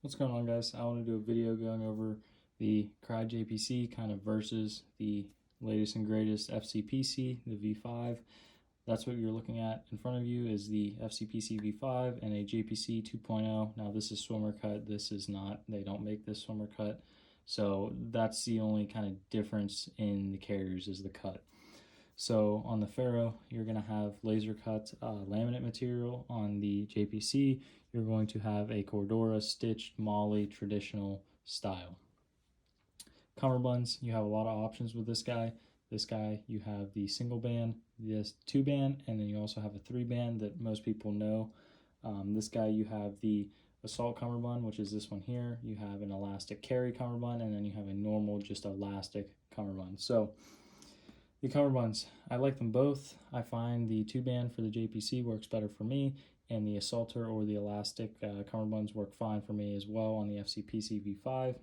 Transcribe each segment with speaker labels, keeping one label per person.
Speaker 1: What's going on, guys? I want to do a video going over the Crye JPC kind of versus the latest and greatest FCPC, the V5. That's what you're looking at in front of you is the FCPC V5 and a JPC 2.0. Now this is swimmer cut, this is not. They don't make this swimmer cut. So that's the only kind of difference in the carriers is the cut. So on the Ferro, you're going to have laser cut laminate material. On the JPC, you're going to have a Cordura stitched moly traditional style. Cummerbunds, you have a lot of options with this guy. This guy, you have the single band, this 2-band, and then you also have a 3-band that most people know. This guy, you have the assault cummerbund, which is this one here. You have an elastic carry cummerbund, and then you have a normal, just elastic cummerbund. So the cummerbunds, I like them both. I find the 2-band for the JPC works better for me, and the assaulter or the elastic cummerbunds work fine for me as well on the FCPC V5.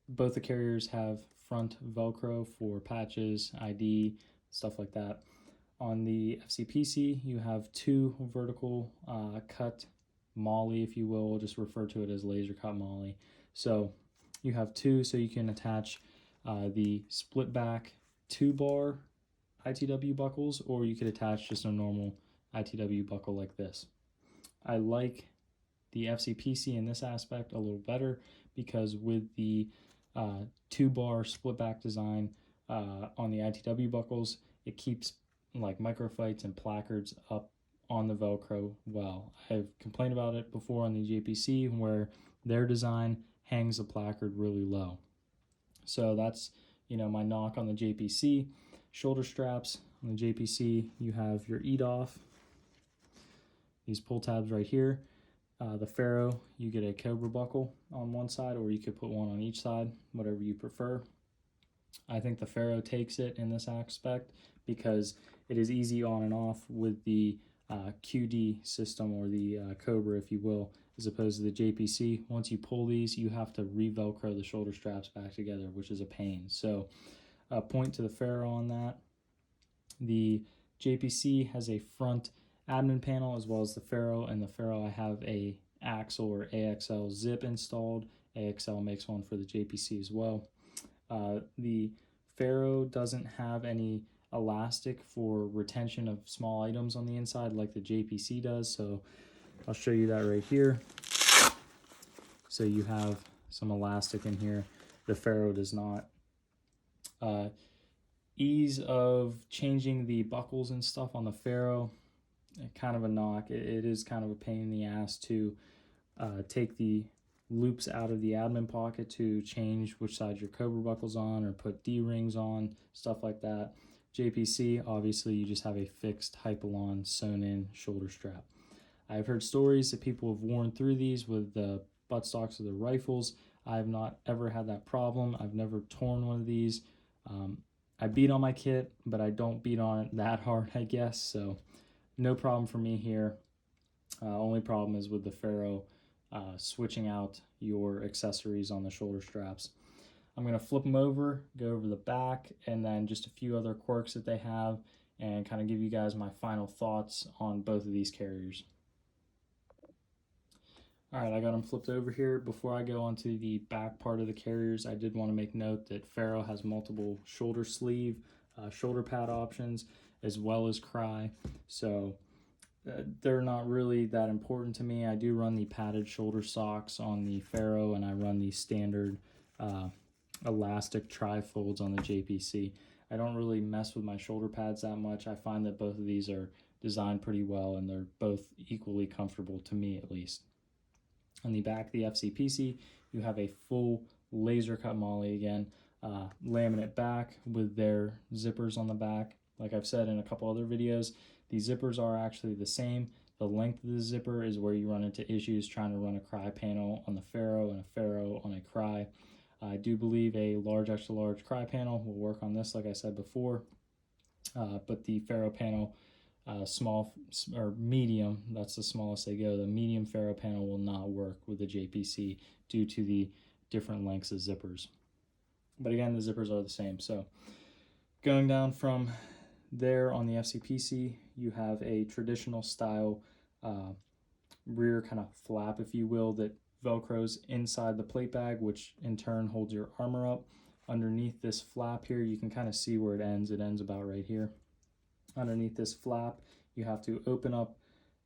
Speaker 1: Both the carriers have front Velcro for patches, ID, stuff like that. On the FCPC, you have 2 vertical cut moly, if you will. We'll just refer to it as laser cut moly. So you have 2, so you can attach the split back 2-bar ITW buckles, or you could attach just a normal ITW buckle like this. I like the FCPC in this aspect a little better because with the 2-bar split back design on the ITW buckles, it keeps like microphytes and placards up on the Velcro well. I've complained about it before on the JPC where their design hangs the placard really low. So that's, my knock on the JPC. Shoulder straps on the JPC, you have your EDOF, these pull tabs right here. The Ferro, you get a Cobra buckle on one side, or you could put one on each side, whatever you prefer. I think the Ferro takes it in this aspect because it is easy on and off with the QD system, or the Cobra, if you will, as opposed to the JPC. Once you pull these, you have to re-Velcro the shoulder straps back together, which is a pain. So point to the Ferro on that. The JPC has a front admin panel as well as the Ferro, and the Ferro I have a axle or AXL zip installed. AXL makes one for the JPC as well. The Ferro doesn't have any elastic for retention of small items on the inside like the JPC does, so I'll show you that right here. So you have some elastic in here. The Ferro does not. Ease of changing the buckles and stuff on the Ferro, kind of a knock. It is kind of a pain in the ass to take the loops out of the admin pocket to change which side your Cobra buckle's on, or put D-rings on, stuff like that. JPC, obviously you just have a fixed Hypalon sewn in shoulder strap. I've heard stories that people have worn through these with the buttstocks of their rifles. I have not ever had that problem. I've never torn one of these. I beat on my kit, but I don't beat on it that hard, I guess, so no problem for me here. Only problem is with the Ferro switching out your accessories on the shoulder straps. I'm going to flip them over, go over the back, and then just a few other quirks that they have, and kind of give you guys my final thoughts on both of these carriers. Alright, I got them flipped over here. Before I go onto the back part of the carriers, I did want to make note that Ferro has multiple shoulder sleeve, shoulder pad options, as well as Crye. So they're not really that important to me. I do run the padded shoulder socks on the Ferro, and I run the standard elastic tri-folds on the JPC. I don't really mess with my shoulder pads that much. I find that both of these are designed pretty well, and they're both equally comfortable to me, at least. On the back of the FCPC, you have a full laser cut moly again, laminate back with their zippers on the back. Like I've said in a couple other videos, the zippers are actually the same. The length of the zipper is where you run into issues trying to run a Crye panel on the Ferro and a Ferro on a Crye. I do believe a large, extra large Crye panel will work on this, like I said before, but the Ferro panel, small or medium, that's the smallest they go. The medium Ferro panel will not work with the JPC due to the different lengths of zippers. But again, the zippers are the same. So going down from there on the FCPC, you have a traditional style rear kind of flap, if you will, that velcros inside the plate bag, which in turn holds your armor up. Underneath this flap here, you can kind of see where it ends. It ends about right here. Underneath this flap, you have to open up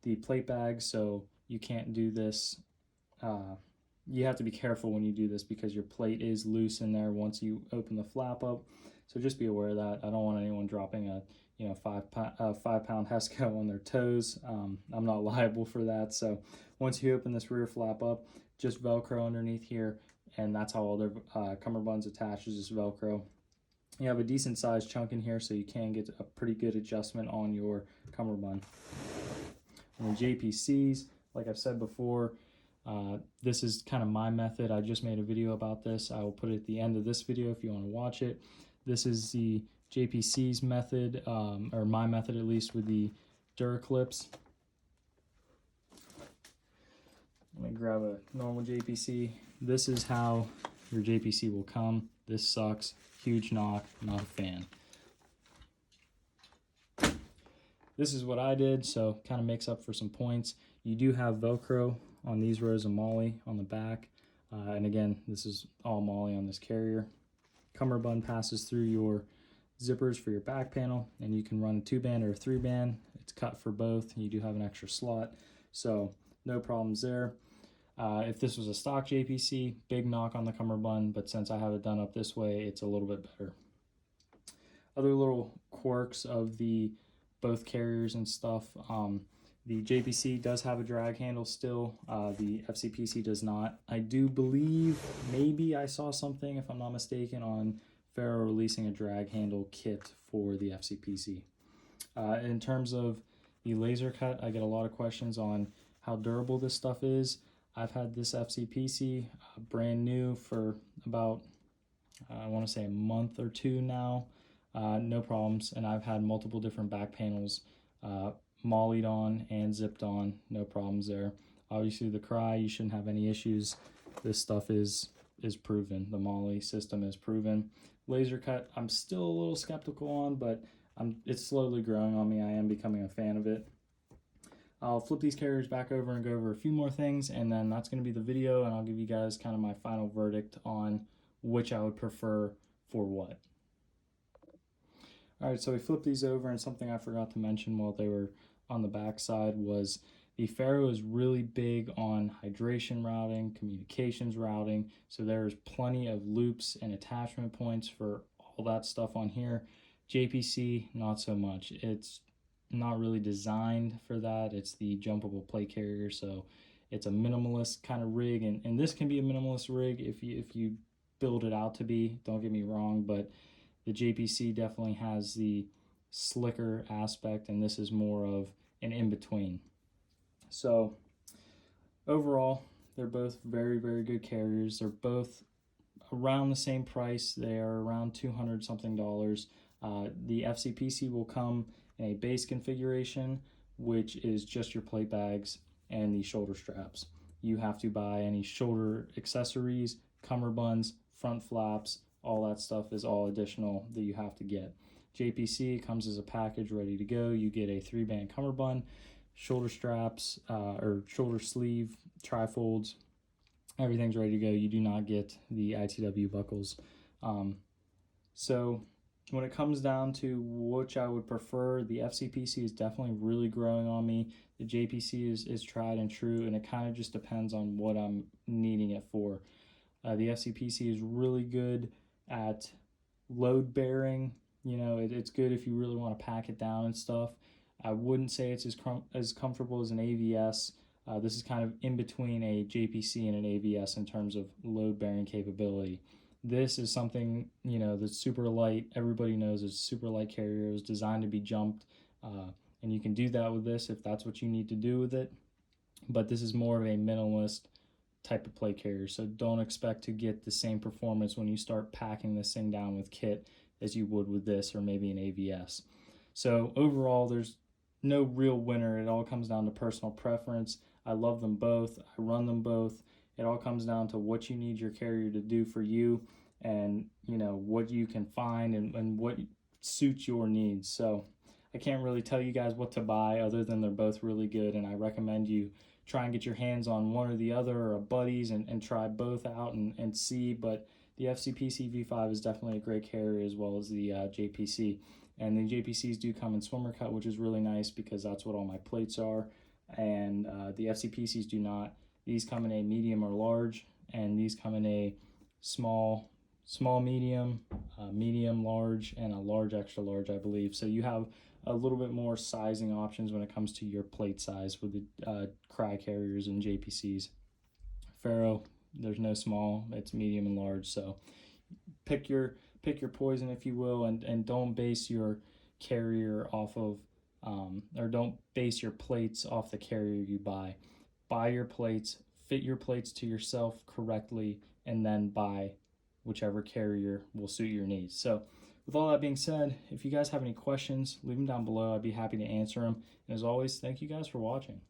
Speaker 1: the plate bag, so you can't do this. You have to be careful when you do this because your plate is loose in there once you open the flap up. So just be aware of that. I don't want anyone dropping a 5-pound Hesco on their toes. I'm not liable for that. So once you open this rear flap up, just Velcro underneath here, and that's how all their cummerbunds attach, is just Velcro. You have a decent sized chunk in here, so you can get a pretty good adjustment on your cummerbund. And the JPCs, like I've said before, this is kind of my method. I just made a video about this. I will put it at the end of this video if you want to watch it. This is the JPC's method, or my method at least, with the Duraclips. Let me grab a normal JPC. This is how your JPC will come. This sucks. Huge knock, not a fan. This is what I did, so kind of makes up for some points. You do have Velcro on these rows of MOLLE on the back. And again, this is all MOLLE on this carrier. Cummerbund passes through your zippers for your back panel, and you can run a 2-band or a 3-band. It's cut for both. You do have an extra slot, so no problems there. If this was a stock JPC, big knock on the cummerbund, but since I have it done up this way, it's a little bit better. Other little quirks of the both carriers and stuff. The JPC does have a drag handle still. The FCPC does not. I do believe, maybe I saw something, if I'm not mistaken, on Ferro releasing a drag handle kit for the FCPC. In terms of the laser cut, I get a lot of questions on how durable this stuff is. I've had this FCPC brand new for about, I want to say, a month or two now. No problems, and I've had multiple different back panels MOLLE'd on and zipped on, no problems there. Obviously the Crye, you shouldn't have any issues. This stuff is proven. The MOLLE system is proven. Laser cut, I'm still a little skeptical on, but it's slowly growing on me. I am becoming a fan of it. I'll flip these carriers back over and go over a few more things, and then that's going to be the video, and I'll give you guys kind of my final verdict on which I would prefer for what. All right, so we flipped these over, and something I forgot to mention while they were on the back side was the Ferro is really big on hydration routing, communications routing, so there's plenty of loops and attachment points for all that stuff on here. JPC, not so much. It's not really designed for that. It's the jumpable plate carrier, so it's a minimalist kind of rig, and this can be a minimalist rig if you build it out to be, don't get me wrong, but the JPC definitely has the slicker aspect, and this is more of an in-between. So overall, they're both very, very good carriers. They're both around the same price. They are around $200 something. The FCPC will come in a base configuration, which is just your plate bags and the shoulder straps. You have to buy any shoulder accessories, cummerbunds, front flaps, all that stuff is all additional that you have to get. JPC comes as a package ready to go. You get a 3-band cummerbund, shoulder straps, or shoulder sleeve, trifolds, everything's ready to go. You do not get the ITW buckles. So when it comes down to which I would prefer, the FCPC is definitely really growing on me. The JPC is tried and true, and it kind of just depends on what I'm needing it for. The FCPC is really good at load bearing. You know, it's good if you really want to pack it down and stuff. I wouldn't say it's as comfortable as an AVS. This is kind of in between a JPC and an AVS in terms of load bearing capability. This is something, you know, that's super light. Everybody knows it's super light carrier. It was designed to be jumped, and you can do that with this if that's what you need to do with it. But this is more of a minimalist type of plate carrier, so don't expect to get the same performance when you start packing this thing down with kit as you would with this or maybe an AVS. So overall, there's no real winner. It all comes down to personal preference. I love them both. I run them both. It all comes down to what you need your carrier to do for you, and you know what you can find and what suits your needs. So I can't really tell you guys what to buy other than they're both really good, and I recommend you try and get your hands on one or the other or a buddies and try both out and see. But the FCPC V5 is definitely a great carrier, as well as the JPC. And the JPCs do come in swimmer cut, which is really nice because that's what all my plates are. And the FCPCs do not. These come in a medium or large, and these come in a small medium, medium large, and a large extra large, I believe. So you have a little bit more sizing options when it comes to your plate size with the Crye carriers and JPCs. Ferro, there's no small, it's medium and large. So pick your poison, if you will, and don't base your carrier off of or don't base your plates off the carrier you buy. Buy your plates, fit your plates to yourself correctly, and then buy whichever carrier will suit your needs. So with all that being said, if you guys have any questions, leave them down below. I'd be happy to answer them. And as always, thank you guys for watching.